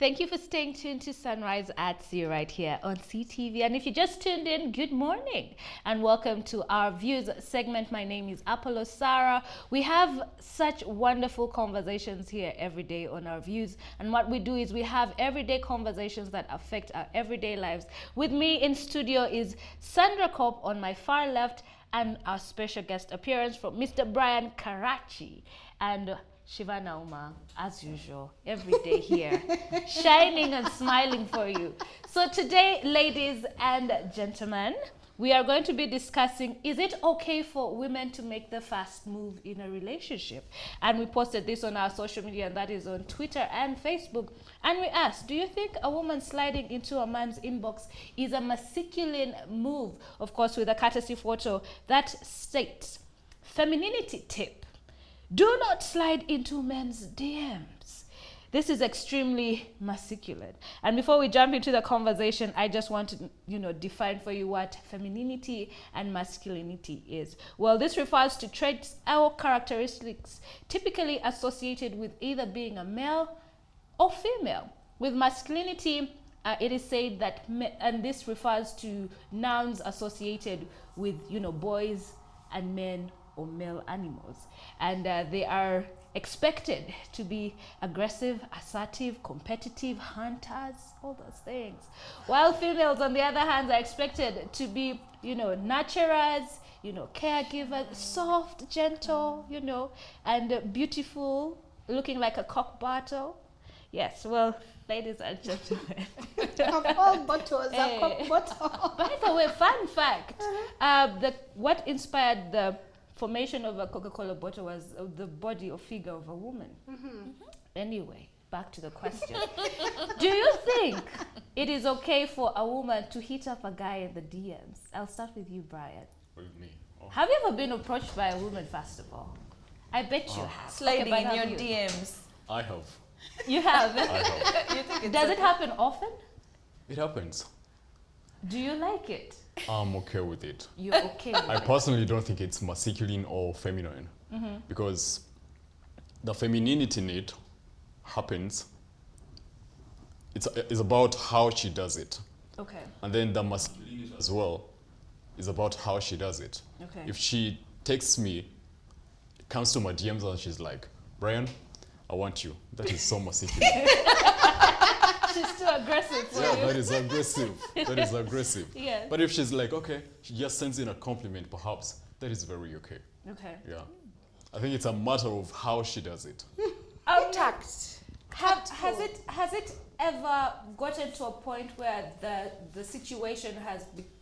Thank you for staying tuned to Sunrise at Sea right here on CTV. And if you just tuned in, good morning and welcome to our Views segment. My name is Apollo Sarah. We have such wonderful conversations here every day on our Views. And what we do is we have everyday conversations that affect our everyday lives. With me in studio is Sandra Kopp on my far left, and our special guest appearance from Mr. Brian Karachi and Shivana Uma, as usual, every day here, shining and smiling for you. So today, ladies and gentlemen, we are going to be discussing, is it okay for women to make the fast move in a relationship? And we posted this on our social media, and that is on Twitter and Facebook. And we asked, do you think a woman sliding into a man's inbox is a masculine move? Of course, with a courtesy photo that states, femininity tip. Do not slide into men's DMs. This is extremely masculine. And before we jump into the conversation, I just want to, define for you what femininity and masculinity is. Well, this refers to traits or characteristics typically associated with either being a male or female. With masculinity, it is said that, and this refers to nouns associated with, boys and men or male animals, and they are expected to be aggressive, assertive, competitive, hunters, all those things, while females on the other hand are expected to be nurturers, caregivers, soft, gentle, and beautiful, looking like a cock bottle. Yes, well, ladies and gentlemen, of all bottles, a cock bottle. By the way, fun fact, what inspired the formation of a Coca-Cola bottle was the body or figure of a woman. Anyway, back to the question. Do you think it is okay for a woman to hit up a guy in the DMs? I'll start with you, Brian. With me. Oh. Have you ever been approached by a woman, first of all? I bet you have. Sliding Okay, in but your have you? DMs. I have. You have? I have. You think it's Does it happen often? It happens. Do you like it? I'm okay with it. You're okay with I it? personally don't think it's masculine or feminine because the femininity need happens. It's about how she does it. Okay. And then the masculinity as well is about how she does it. Okay. If she texts me, comes to my DMs and she's like, Brian, I want you. That is so masculine. She's too aggressive for Yeah, you. that is aggressive. That is aggressive. Yes. But if she's like, okay, she just sends in a compliment, perhaps, that is very okay. Okay. Yeah. I think it's a matter of how she does it. Tact. Has it ever gotten to a point where the situation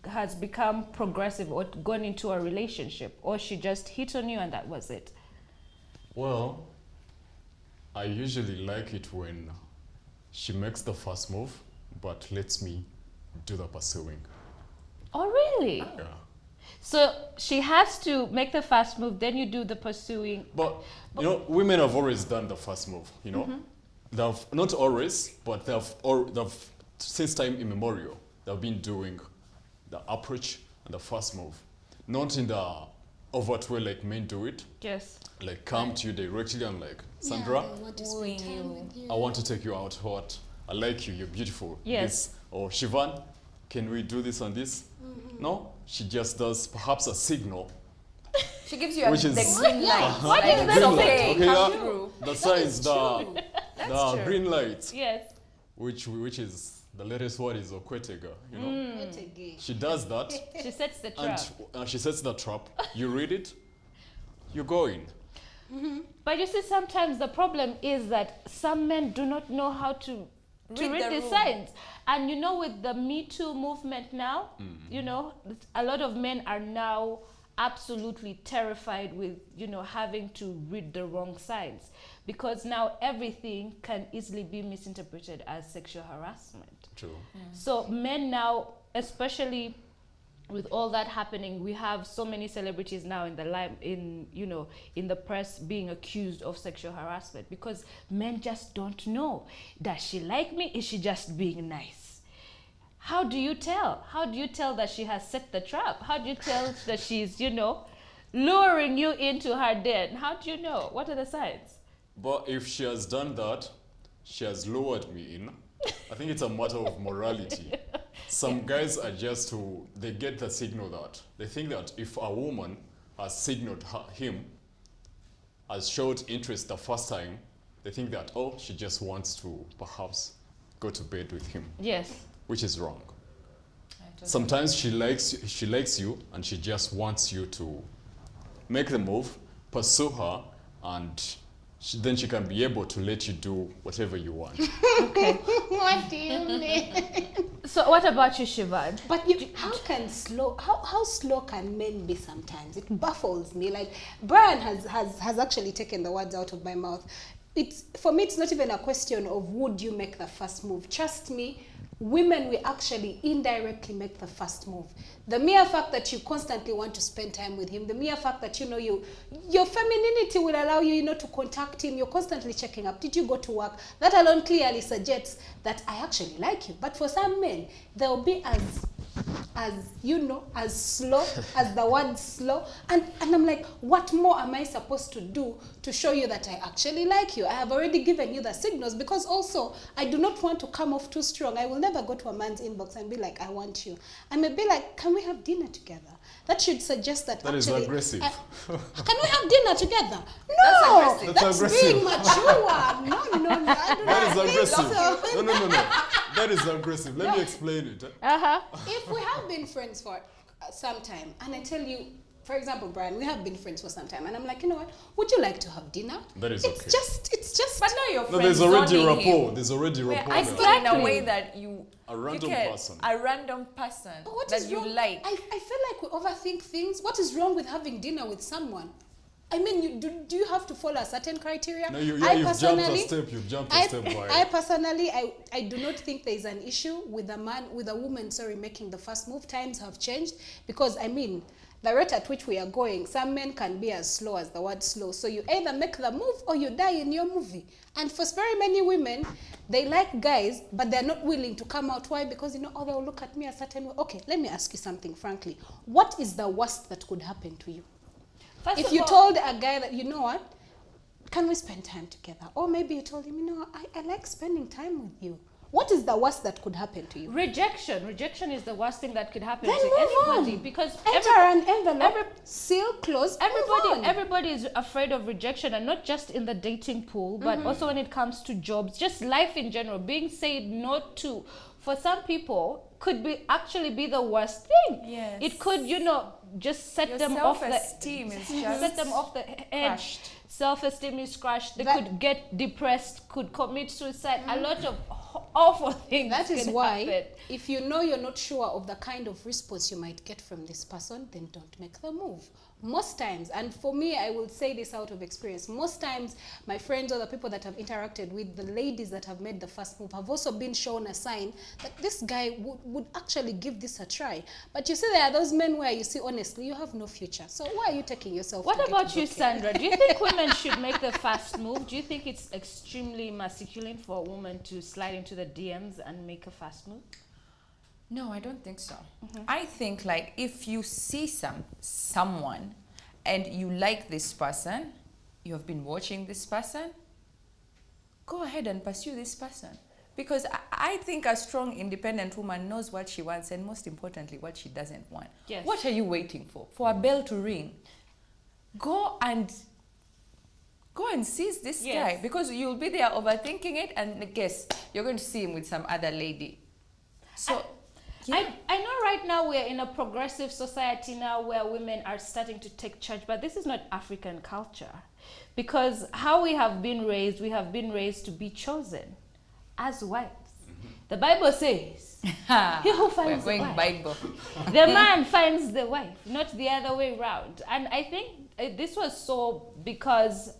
has become progressive or gone into a relationship, or she just hit on you and that was it? Well, I usually like it when she makes the first move, but lets me do the pursuing. Oh, really? Yeah. So she has to make the first move, then you do the pursuing. But, women have always done the first move, They've, not always, but they've, since time immemorial, they've been doing the approach and the first move. Not in the overt way like men do it. Yes. Like come to you directly and like, Sandra, wooing you? I want to take you out. What? I like you. You're beautiful. Yes. This. Or Shivan, can we do this and this? No, she just does perhaps a signal. She gives you Which is- the green light. What is Like, that? it's Green light. okay, Okay, come yeah. through. The signs, the true. green light, Yes. which is the latest word is Okwetega. What a gay. She does that, She sets the and trap. she sets the trap. You read it, you go in. But you see, sometimes the problem is that some men do not know how to Read read the the room. signs. And with the Me Too movement now, a lot of men are now absolutely terrified with, having to read the wrong signs. Because now everything can easily be misinterpreted as sexual harassment. True. So men now, especially with all that happening, we have so many celebrities now in the press being accused of sexual harassment because men just don't know. Does she like me? Is she just being nice? How do you tell? How do you tell that she has set the trap? How do you tell that she's, luring you into her den? How do you know? What are the signs? But if she has done that, she has lured me in, I think it's a matter of morality. Some guys are just they get the signal that they think that if a woman has signaled him, has showed interest the first time, they think that, oh, she just wants to perhaps go to bed with him, Yes. which is wrong. Sometimes she likes you and she just wants you to make the move, pursue her, and then she can be able to let you do whatever you want. Okay. What do you mean? So what about you, Shivad? But how slow can men be sometimes? It baffles me. Like Brian has actually taken the words out of my mouth. For me, it's not even a question of would you make the first move. Trust me, women will actually indirectly make the first move. The mere fact that you constantly want to spend time with him, the mere fact that your femininity will allow you, to contact him, you're constantly checking up. Did you go to work? That alone clearly suggests that I actually like you. But for some men, they'll be as slow as the word slow, and I'm like, what more am I supposed to do to show you that I actually like you? I have already given you the signals, because also I do not want to come off too strong. I will never go to a man's inbox and be like, I want you. I may be like, can we have dinner together? That should suggest that That actually, is aggressive. can we have dinner together? No, aggressive. that's That's being mature. No, I do That not is think aggressive. so. No. That is aggressive. Let me explain it. Uh-huh. If we have been friends for some time, and I tell you, for example, Brian, we have been friends for some time, and I'm like, you know what? Would you like to have dinner? That is It's okay. just. But now you're No, there's already rapport. There's already We're rapport. asking there. in a way that you A random pick person. a random person But what that is you wrong? like. I feel like we overthink things. What is wrong with having dinner with someone? I mean, do you have to follow a certain criteria? No, you've jumped a step. You've jumped a step by. I personally, I do not think there is an issue with a woman, making the first move. Times have changed, because I mean, the rate at which we are going, some men can be as slow as the word slow. So you either make the move or you die in your movie. And for very many women, they like guys, but they're not willing to come out. Why? Because, oh, they'll look at me a certain way. Okay, let me ask you something, frankly. What is the worst that could happen to you? First If of you all- told a guy that, you know what, can we spend time together? Or maybe you told him, I like spending time with you. What is the worst that could happen to you? Rejection is the worst thing that could happen Then to move anybody, on. because Enter an envelope, seal, close, move on. everybody is afraid of rejection, and not just in the dating pool, but also when it comes to jobs, just life in general. Being said no to, for some people, could actually be the worst thing. Yes. It could, just set Your them off the self-esteem is just set them off the edge. crushed. Self-esteem is crushed. They That- could get depressed, could commit suicide. A lot of awful things. That is can why, happen. if you know you're not sure of the kind of response you might get from this person, then don't make the move. Most times, and for me, I will say this out of experience, most times my friends or the people that I've interacted with, the ladies that have made the first move, have also been shown a sign that this guy would actually give this a try. But you see, there are those men where you see, honestly, you have no future. So why are you taking yourself What to get about you, broken? Sandra? Do you think women should make the first move? Do you think it's extremely masculine for a woman to slide into the DMs and make a first move? No, I don't think so. I think like if you see someone and you like this person, you have been watching this person, go ahead and pursue this person. Because I think a strong, independent woman knows what she wants, and most importantly, what she doesn't want. Yes. What are you waiting for? For a bell to ring? Go and seize this Yes. guy, because you'll be there overthinking it, and guess you're going to see him with some other lady. So yeah. I know right now we're in a progressive society now where women are starting to take charge, but this is not African culture. Because how we have been raised to be chosen as wives. The Bible says, he who We're finds the going wife, Bible. the man finds the wife, not the other way around. And I think this was so because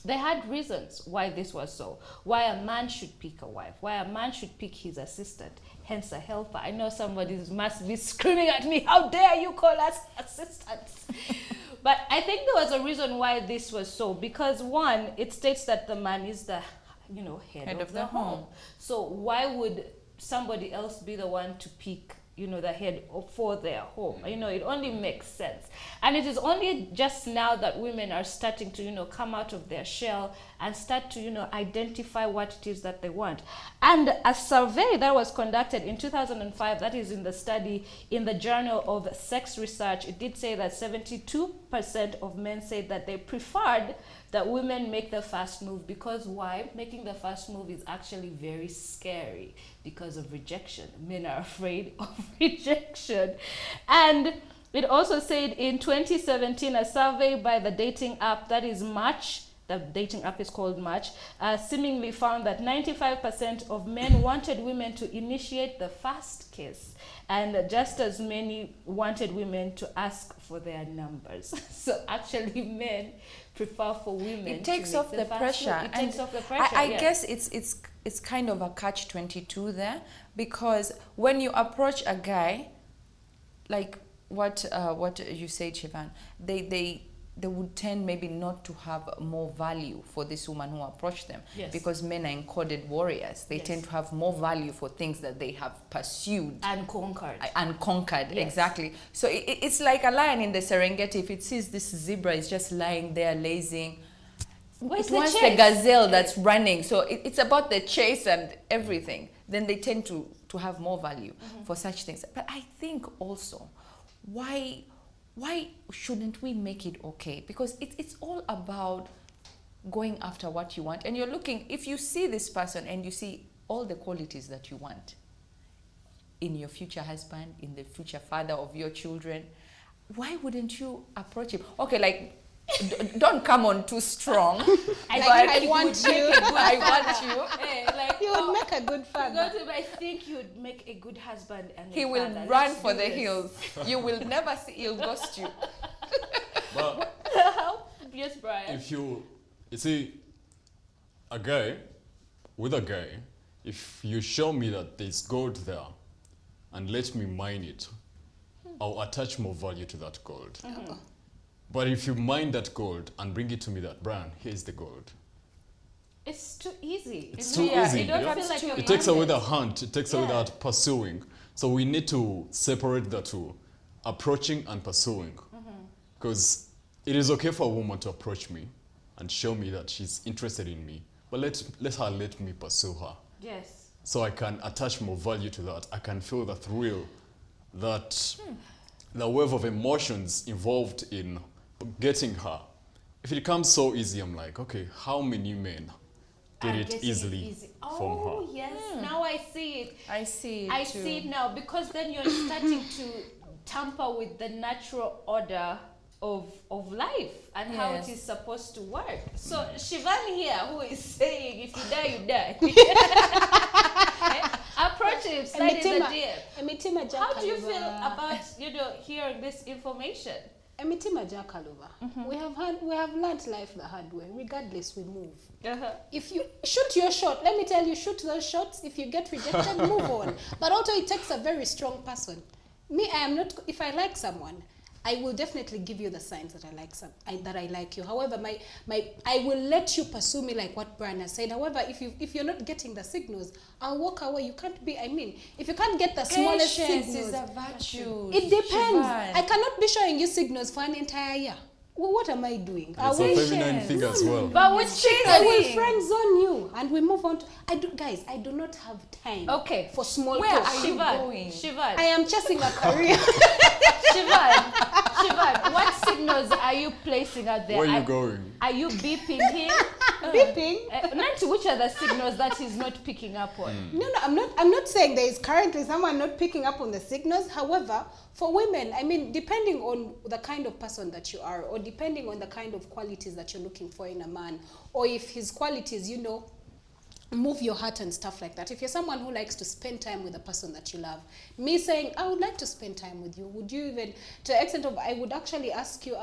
they had reasons why this was so. Why a man should pick a wife, why a man should pick his assistant, hence a helper. I know somebody must be screaming at me, how dare you call us assistants? But I think there was a reason why this was so, because one, it states that the man is the head of the home. So why would somebody else be the one to pick the head for their home. It only makes sense. And it is only just now that women are starting to, come out of their shell and start to, identify what it is that they want. And a survey that was conducted in 2005, that is in the study in the Journal of Sex Research, it did say that 72% of men said that they preferred that women make the first move. Because why? Making the first move is actually very scary because of rejection. Men are afraid of rejection. And it also said in 2017, a survey by the dating app that is Match, the dating app is called Match, seemingly found that 95% of men wanted women to initiate the first kiss, and just as many wanted women to ask for their numbers. So actually men prefer for women It takes to make off the the first pressure. move. It takes off the pressure. I yeah. guess it's kind of a catch-22 there, because when you approach a guy, like what you said, Shivan, they would tend maybe not to have more value for this woman who approached them. Yes. Because men are encoded warriors. They Yes. tend to have more value for things that they have pursued And conquered. and conquered. Yes. Exactly. So it's like a lion in the Serengeti. If it sees this zebra is just lying there lazing, Where's it the wants the chase? gazelle that's running. So it's about the chase and everything. Then they tend to have more value for such things. But I think also, why shouldn't we make it okay? Because it's all about going after what you want. And you're looking, if you see this person and you see all the qualities that you want in your future husband, in the future father of your children, why wouldn't you approach him? Okay, like, don't come on too strong. I want you. I want you. Hey, like, You would make a good father. I think you'd make a good husband and He a will father. run Let's for do the this. hills. You will never see, he'll ghost you. But Yes, Brian. if you see a guy with a guy, if you show me that there's gold there and let me mine it, I'll attach more value to that gold. But if you mine that gold and bring it to me that, Brian, here's the gold. It's too easy. It's too Yeah, easy. You don't yeah? feel like you're It takes away the minded. hunt. It takes away Yeah. that pursuing. So we need to separate the two, approaching and pursuing. Because it is okay for a woman to approach me and show me that she's interested in me, but let me pursue her. Yes. So I can attach more value to that. I can feel the thrill, that the wave of emotions involved in getting her. If it comes so easy, I'm like, okay, how many men get I it guess easily easy. from Oh, her? yes. Now I see it. I see it I too. see it now, because then you're starting to tamper with the natural order of life and how it Yes. is supposed to work. So Shivan here, who is saying if you die, you die. Approach him, slide in the DM. How do you feel about hearing this information? Emitima Jakaluva. We have learnt life the hard way. Regardless, we move. If you shoot your shot, let me tell you, shoot those shots. If you get rejected, move on. But also, it takes a very strong person. Me, I am not. If I like someone, I will definitely give you the signs that I like you. However, I will let you pursue me like what Brian has said. However, if you're not getting the signals, I'll walk away. You can't be. I mean, if you can't get the smallest Patience signals, is a virtue. it depends. Shivan. I cannot be showing you signals for an entire year. Well, what am I doing? I It's a will, feminine thing as well. But with I will chasing. friend zone you, and we move on. I do not have time. Okay. For small Where talk. are you Shivan, going? Shivan, I am chasing a career. Shivan, what signals are you placing out there? Where are you Are- going? Are you beeping him? Beeping. Nancy, which are the signals that he's not picking up on? No, I'm not saying there is currently someone not picking up on the signals. However, for women, I mean, depending on the kind of person that you are, or depending on the kind of qualities that you're looking for in a man, or if his qualities, move your heart and stuff like that. If you're someone who likes to spend time with the person that you love, me saying, I would like to spend time with you, would you even, to the extent of, I would actually ask you,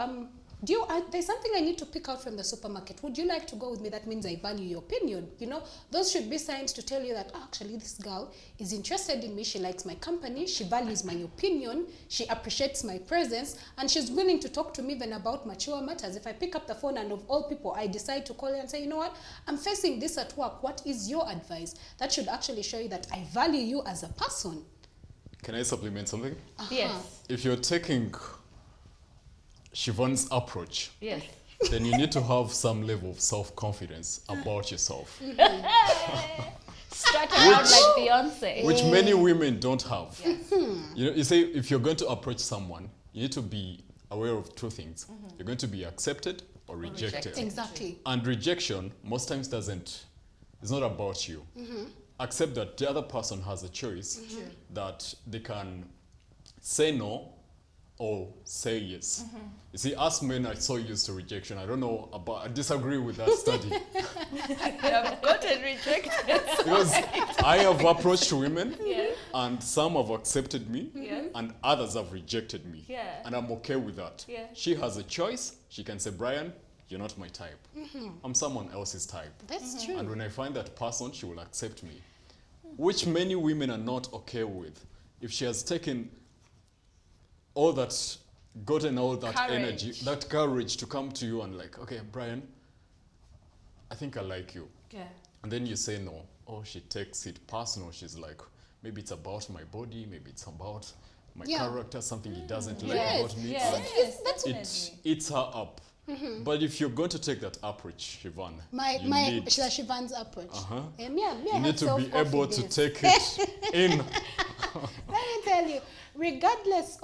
there's something I need to pick out from the supermarket. Would you like to go with me? That means I value your opinion. Those should be signs to tell you that actually this girl is interested in me. She likes my company. She values my opinion. She appreciates my presence. And she's willing to talk to me even about mature matters. If I pick up the phone and of all people, I decide to call you and say, you know what? I'm facing this at work. What is your advice? That should actually show you that I value you as a person. can I supplement something? Yes. If you're taking Siobhan's approach, Yes. then you need to have some level of self-confidence about yourself, Strut around like Beyonce. which many women don't have. You know, you say if you're going to approach someone, you need to be aware of two things. You're going to be accepted or rejected. rejected. Exactly. And rejection most times it's not about you. Accept that the other person has a choice that they can say no or say yes. You see, us men are so used to rejection. I don't know about, I disagree with that study. I've gotten rejected. Because I have approached women Yes. and some have accepted me Yes. and others have rejected me. Yeah. And I'm okay with that. Yeah. She has a choice. She can say, Brian, you're not my type. I'm someone else's type. That's true. And when I find that person, she will accept me. Which many women are not okay with. If she has taken all that, gotten all that Courage. energy, that courage to come to you and like, okay, Brian, I think I like you. Yeah. And then you say no. Oh, she takes it personal. She's like, maybe it's about my body, maybe it's about my Yeah. character, something he doesn't like Yes, about me. yes. And That's it eats her up. But if you're going to take that approach, Siobhan, my you my need, Siobhan's approach. you I need have to be able to self-confidence. take it in. Let me tell you, regardless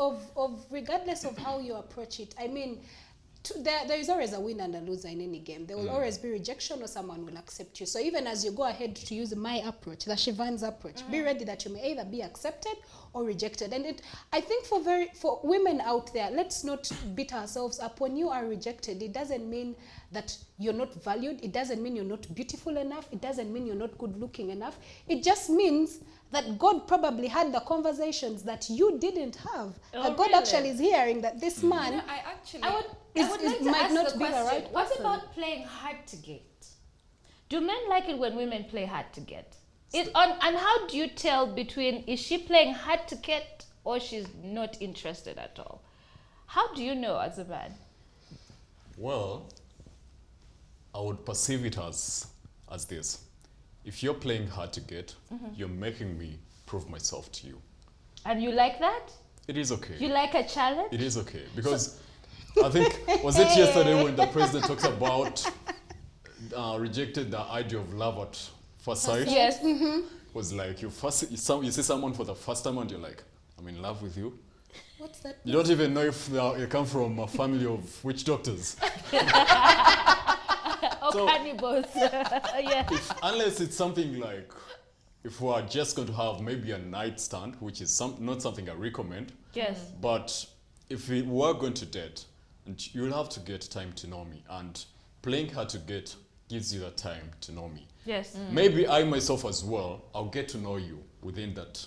of how you approach it, I mean, there is always a winner and a loser in any game. There will always be rejection or someone will accept you. So even as you go ahead to use my approach, the Siobhan's approach, be ready that you may either be accepted or rejected. And I think for women out there, let's not beat ourselves up. When you are rejected, it doesn't mean that you're not valued. It doesn't mean you're not beautiful enough. It doesn't mean you're not good looking enough. It just means that God probably had the conversations that you didn't have. Oh, That God really? actually is hearing that this man I would Is- like is- to might ask not the be the question, right what person. about playing hard to get? Do men like it when women play hard to get? And how do you tell between is she playing hard to get or she's not interested at all? How do you know as a man? Well, I would perceive it as this. If you're playing hard to get, you're making me prove myself to you. And you like that? It is okay. You like a challenge? It is okay. Because I think, was it yesterday when the president talked about rejected the idea of love at first sight? Yes. Was like you see someone for the first time and you're like, I'm in love with you. What's that? You don't even know if you come from a family of witch doctors. Or So- cannibals. Yeah. Unless it's something like, if we are just going to have maybe a nightstand, which is not something I recommend, Yes. but if we were going to date, and you'll have to get time to know me, and playing hard to get gives you that time to know me. Yes. Maybe I myself as well, I'll get to know you within that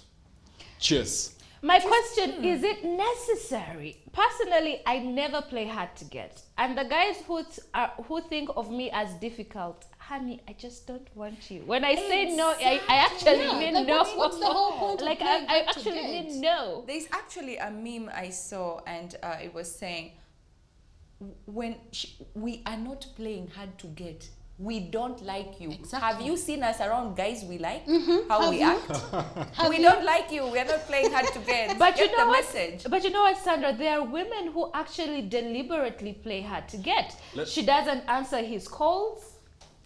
chase. My question, is it necessary? Personally, I never play hard to get. And the guys who think of me as difficult, honey, I just don't want you. When I say no, I actually Yeah, mean like no. what's the whole point of Like playing I hard to actually get? mean no. There's actually a meme I saw, and it was saying, when we are not playing hard to get, we don't like you. Exactly. Have you seen us around guys we like? How Have we you? act? We don't like you. We are not playing hard to get. But you Get know the what? message. But you know what, Sandra? There are women who actually deliberately play hard to get. Let- She doesn't answer his calls.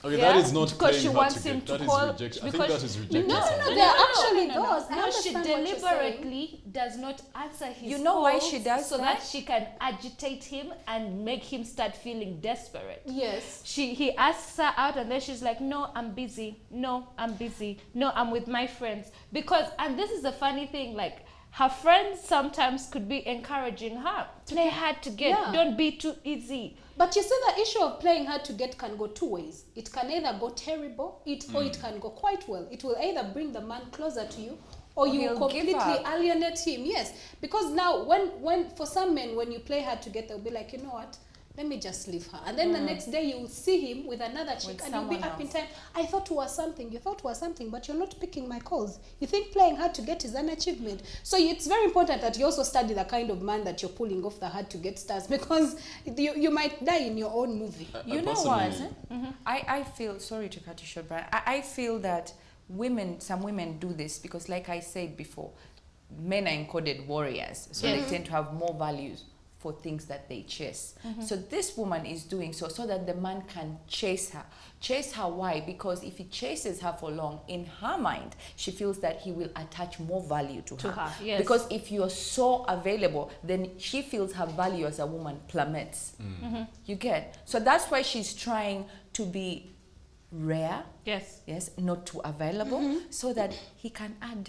Okay, Yeah, that is not because playing she hard wants to him get. to That is call- rejection. I think because- that is rejection. No, something. there are actually those. I No, she understand what you're saying. deliberately does not answer his You know why calls she does so that? that she can agitate him and make him start feeling desperate. Yes. He asks her out and then she's like, no, I'm busy. No, I'm busy. No, I'm with my friends. Because, and this is the funny thing, like, her friends sometimes could be encouraging her. Play hard to get. Yeah. Don't be too easy. But you see, the issue of playing hard to get can go two ways. It can either go terrible, or it can go quite well. It will either bring the man closer to you, or you he'll will give completely up. alienate him. Yes, because now when for some men, when you play hard to get, they'll be like, you know what? Let me just leave her. And then the next day you will see him with another chick With and you'll be someone up in else. time. I thought was something. You thought was something, but you're not picking my calls. You think playing hard to get is an achievement. So it's very important that you also study the kind of man that you're pulling off the hard to get stars, because you might die in your own movie. You know personally- what? I feel, sorry to cut you short, Brian. I feel that some women do this because, like I said before, men are encoded warriors, so Yes. they tend to have more values for things that they chase. So this woman is doing so that the man can chase her. Chase her, why? Because if he chases her for long, in her mind, she feels that he will attach more value to her. Yes. Because if you're so available, then she feels her value as a woman plummets. You get? So that's why she's trying to be rare, Yes. yes, not too available, so that he can add,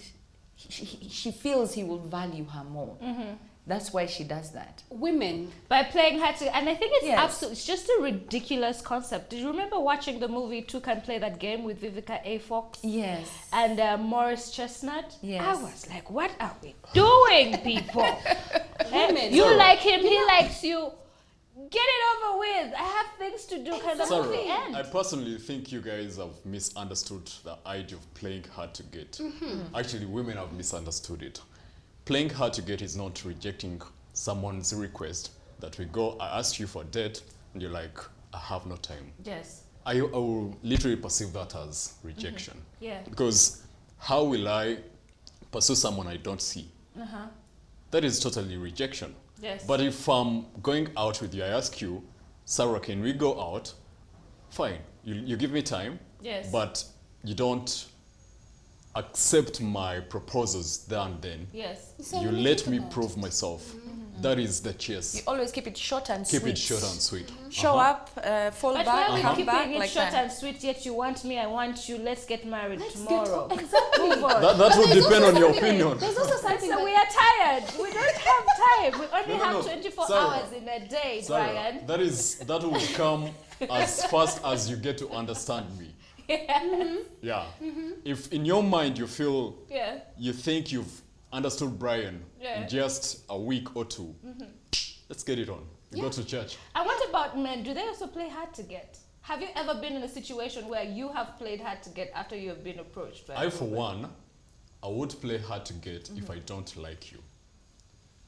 she feels he will value her more. That's why she does that. Women, By playing hard to, and I think it's Yes. it's just a ridiculous concept. Do you remember watching the movie Two Can Play That Game with Vivica A. Fox Yes. and Morris Chestnut? Yes. I was like, what are we doing, people? Women. You Sorry. like him, he likes you. Get it over with. I have things to do. Kind of Sarah, movie end. I personally think you guys have misunderstood the idea of playing hard to get. Actually, women have misunderstood it. Playing hard to get is not rejecting someone's request that we go, I ask you for a date, and you're like, I have no time. Yes. I will literally perceive that as rejection. Yeah. Because how will I pursue someone I don't see? That is totally rejection. Yes. But if I'm going out with you, I ask you, Sarah, can we go out? Fine. You give me time. Yes. But you don't accept my proposals there and then. Yes. So You when we let think me about prove myself. That is the You chase. always keep it short and Keep sweet. it short and sweet. Show up, fall But back, why are we come keeping back it like short that. and sweet, yet you want me, I want you, let's get married Let's get tomorrow. exactly. Move on. That But would there's depend also on your something- opinion. There's also something So that we are tired. We don't have time. We only No, have no. 24 Sarah. hours in a day, Sarah, Brian. that will come as fast as you get to understand me. Yeah. If in your mind you feel Yeah. you think you've understood Brian Yeah. in just a week or two, let's get it on. We go to church. And what about men? Do they also play hard to get? Have you ever been in a situation where you have played hard to get after you have been approached? By a I, for woman? one, I would play hard to get if I don't like you.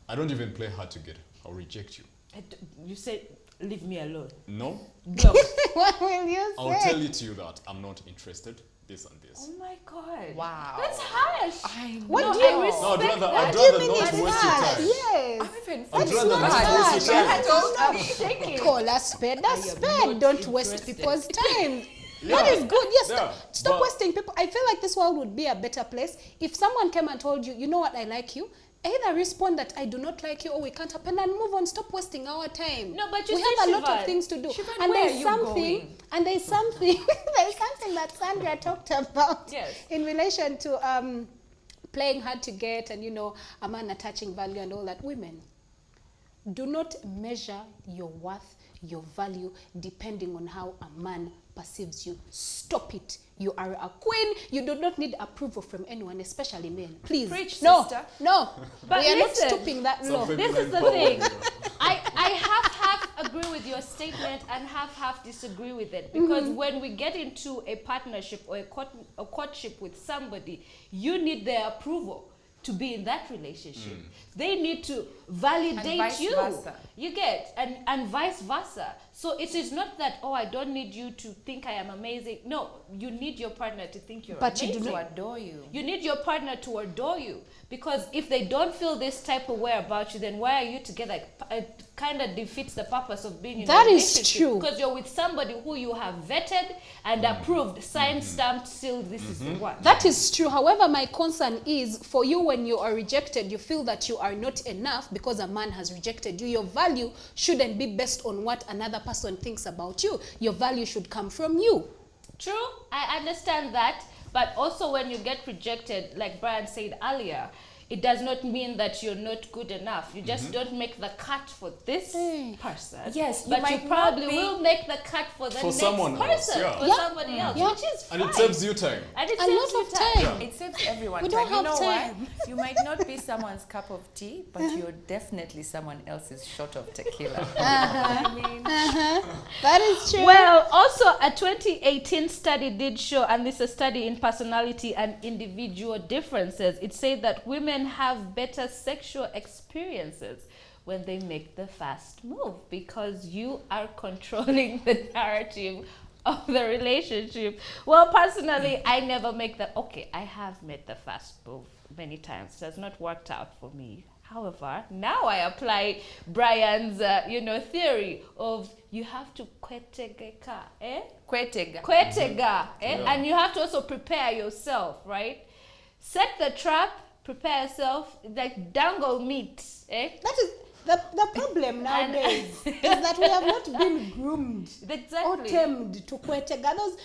I don't even play hard to get. I'll reject you. You say, leave me alone. No, No. what will you I'll say? tell it to you that I'm not interested. This and this. Oh my God. Wow. That's harsh. I What No, do you- I respect No, I'd rather, that. I'd What do you rather mean not it's waste your hard? time. Yes. I'm even I'd It's rather not not hard. waste your time. I'm shaking. Call a spade a spade. Don't waste interested. people's time. Yeah. That is good. Yes, Yeah, stop but- wasting people. I feel like this world would be a better place if someone came and told you, you know what, I like you. Either respond that I do not like you or we can't happen and move on. Stop wasting our time. No, but you we see, have a lot Siobhan- of things to do. Siobhan, And where there's are you something, going? and there's something, there's something that Sandra talked about Yes. in relation to playing hard to get and, you know, a man attaching value and all that. Women, do not measure your worth, your value, depending on how a man perceives you. Stop it. You are a queen. You do not need approval from anyone, especially men. Please. Preach, no, sister. no. But we are listen, not stooping that Some low. feminine This is the power. thing. I half agree with your statement and half disagree with it, because when we get into a partnership or a courtship with somebody, you need their approval to be in that relationship. They need to validate vice you. versa. You get, and vice versa. So it is not that, oh, I don't need you to think I am amazing. No, you need your partner to think you're But you amazing. do to adore you. You need your partner to adore you, because if they don't feel this type of way about you, then why are you together? It kind of defeats the purpose of being in That a is relationship. true. Because you're with somebody who you have vetted and approved, signed, stamped, sealed. This is the one. That is true. However, my concern is for you, when you are rejected, you feel that you are not enough because a man has rejected you. Your value shouldn't be based on what another person thinks about you. Your value should come from you. True, I understand that, but also when you get rejected, like Brian said earlier, it does not mean that you're not good enough. You just don't make the cut for this person. Yes, you but might you probably not be- will make the cut for the For next someone else, person, yeah. for Yeah. somebody else, Yeah. which is And fine. it saves you time. And it A saves lot you of time. It saves everyone We time. don't You have know time. what? You might not be someone's cup of tea, but you're definitely someone else's shot of tequila. I mean, That is true. Well, also a 2018 study did show, and this is a study in personality and individual differences. It said that women have better sexual experiences when they make the fast move, because you are controlling the narrative of the relationship. Well, personally, I never make the, okay, I have made the fast move many times. It has not worked out for me. However, now I apply Brian's, theory of you have to kwetegeka, Kwetega, and you have to also prepare yourself, right? Set the trap, prepare yourself, like dangle meat, That is the problem nowadays is that we have not been groomed or tamed to kwetega. Those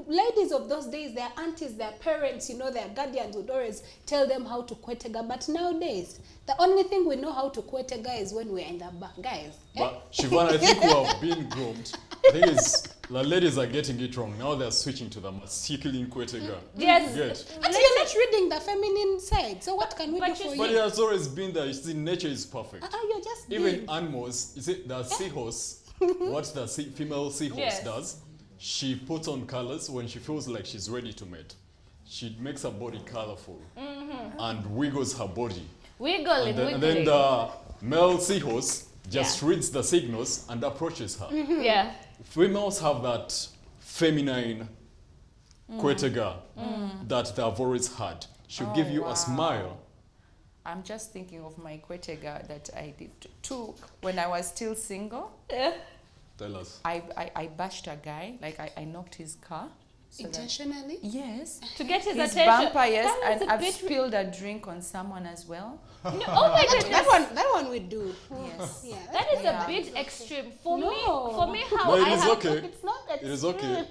ladies of those days, their aunties, their parents, their guardians would always tell them how to kwetega. But nowadays, the only thing we know how to kwetega is when we're in the back, guys. But Siobhan, I think we have been groomed. The thing is, the ladies are getting it wrong. Now they're switching to the masculine kwetega. Yes. And you're not reading the feminine side. So what can we do for you? But it has always been there. You see, nature is perfect. You're just Even animals, you see, the seahorse, what the female seahorse does, she puts on colors when she feels like she's ready to mate. She makes her body colorful and wiggles her body. Wiggling. And then the male seahorse just reads the signals and approaches her. Yeah. Females have that feminine kwetega that they've always had. She'll give you a smile. I'm just thinking of my kwetega that I did too when I was still single. Tell us. I bashed a guy, like I knocked his car. So intentionally? Yes. To get his attention. Bumper, yes, That and I've spilled a drink on someone as well. No, oh my goodness. That one we do. Yes. Yeah. That is a bit extreme. For me, how No, it I is have, okay. It's not It is okay.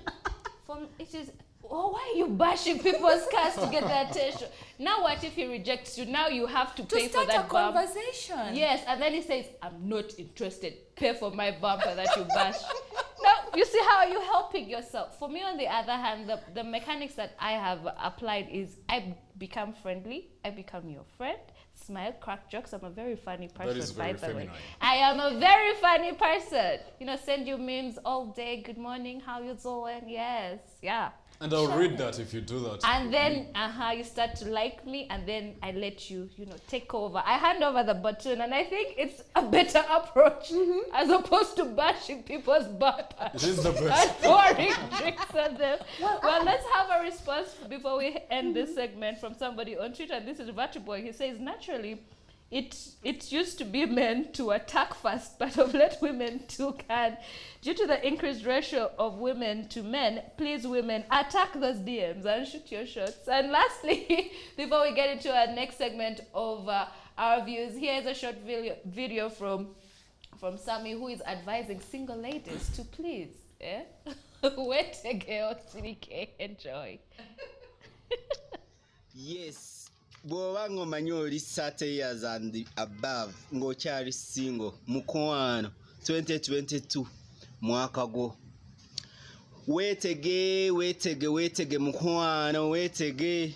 it is. Oh, why are you bashing people's cars to get their attention? Now what if he rejects you? Now you have to pay for start that a bump. conversation. Yes, and then he says, "I'm not interested. Pay for my bumper that you bashed." Now you see how you're helping yourself. For me, on the other hand, the mechanics that I have applied is I become friendly. I become your friend. Smile, crack jokes. I'm a very funny person, That is very by the way. feminine. I am a very funny person. Send you memes all day. Good morning, how you doing? Yes, yeah. And I'll read that if you do that. And then, you start to like me, and then I let you, take over. I hand over the baton, and I think it's a better approach as opposed to bashing people's bumpers. It is the And best. pouring drinks on them. Well, let's have a response before we end this segment from somebody on Twitter. This is Vatiboy. He says, naturally, it used to be men to attack first, but of late women too can. Due to the increased ratio of women to men, please women, attack those DMs and shoot your shots. And lastly, before we get into our next segment of our views, here's a short video from Sammy, who is advising single ladies to please, wait a girl, enjoy. Yes. Bw'oba ng'omanyi oli 30 years and above ng'okyali single mukwano 2022 mwaka gwo weetege mukwano weetege.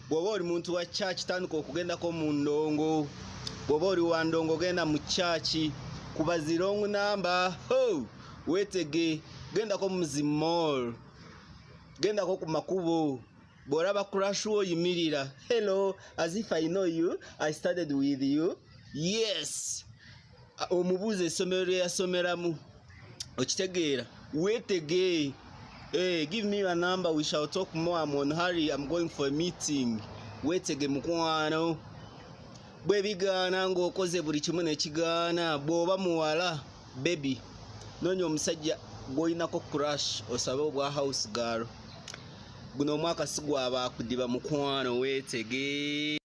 Bw'oba oli muntu wa church tandika okugendako mu ndongo. Bw'oba oli wa ndongo genda mu church kuba zirong number. Weetege gendako mu zimall gendako ku makubo. Boraba crash wo yimirira. Hello, as if I know you. I started with you. Yes. Omubuze esomero yasomeramu. Okitegeera. Weetege. Give me your number. We shall talk more. I'm on hurry. I'm going for a meeting. Weetege mukwano. Bwe bigaana ng'okoze buli kimu nekigaana. Bw'oba muwala, baby. Noonya omusajja gw'olinako crash osabe obwa house girl. Guno mwaka sigwaba kudiba mukwano weetege.